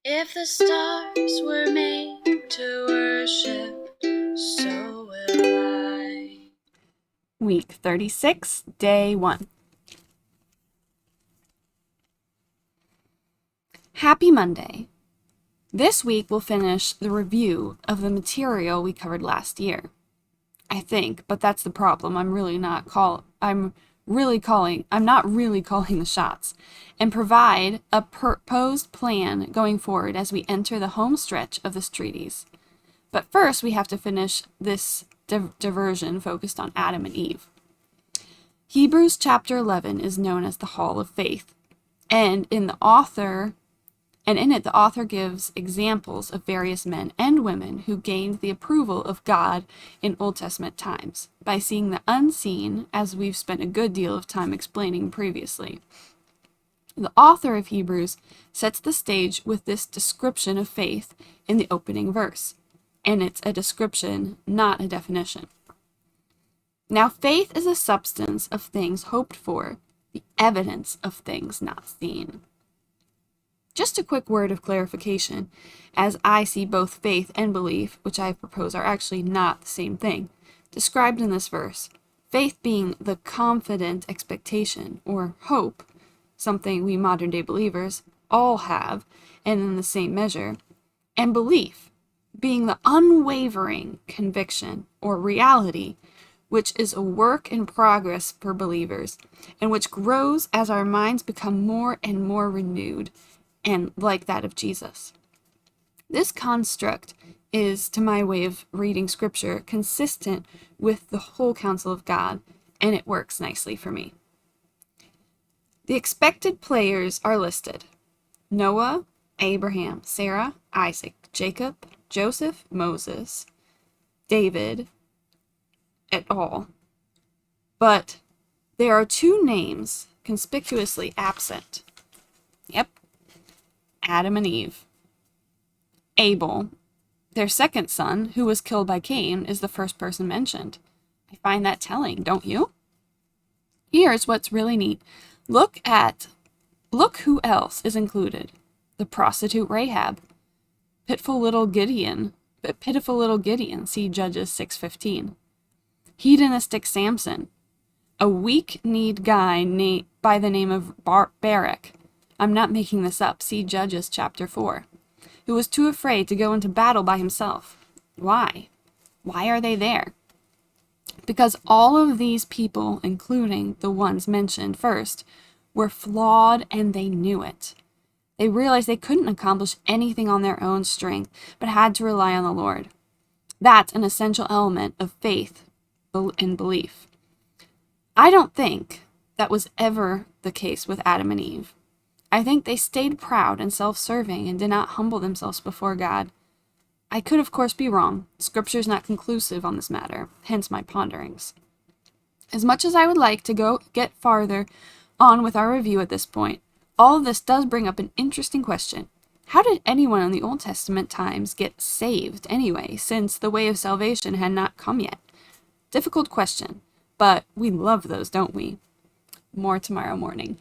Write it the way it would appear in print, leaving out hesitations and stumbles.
If the stars were made to worship, so will I. Week 36, Day 1. Happy Monday. This week we'll finish the review of the material we covered last year. I think, but that's the problem. I'm not really calling the shots, and provide a proposed plan going forward as we enter the home stretch of this treatise. But first we have to finish this diversion focused on Adam and Eve. Hebrews chapter 11 is known as the Hall of Faith, and in it the author gives examples of various men and women who gained the approval of God in Old Testament times by seeing the unseen, as we've spent a good deal of time explaining previously. The author of Hebrews sets the stage with this description of faith in the opening verse, and it's a description, not a definition. Now, faith is a substance of things hoped for, the evidence of things not seen. Just a quick word of clarification, as I see both faith and belief, which I propose are actually not the same thing, described in this verse. Faith being the confident expectation, or hope, something we modern-day believers all have, and in the same measure, and belief being the unwavering conviction, or reality, which is a work in progress for believers, and which grows as our minds become more and more renewed, and like that of Jesus. This construct is, to my way of reading Scripture, consistent with the whole counsel of God, and it works nicely for me. The expected players are listed: Noah, Abraham, Sarah, Isaac, Jacob, Joseph, Moses, David, et al. But there are two names conspicuously absent. Yep, Adam and Eve. Abel, their second son, who was killed by Cain, is the first person mentioned. I find that telling, don't you? Here's what's really neat. Look who else is included. The prostitute Rahab. Pitiful little Gideon, see Judges 6:15. Hedonistic Samson. A weak-kneed guy by the name of Barak. I'm not making this up, see Judges chapter 4. Who was too afraid to go into battle by himself. Why? Why are they there? Because all of these people, including the ones mentioned first, were flawed and they knew it. They realized they couldn't accomplish anything on their own strength, but had to rely on the Lord. That's an essential element of faith and belief. I don't think that was ever the case with Adam and Eve. I think they stayed proud and self-serving and did not humble themselves before God. I could, of course, be wrong. Scripture is not conclusive on this matter, hence my ponderings. As much as I would like to get farther on with our review at this point, all of this does bring up an interesting question. How did anyone in the Old Testament times get saved anyway, since the way of salvation had not come yet? Difficult question, but we love those, don't we? More tomorrow morning.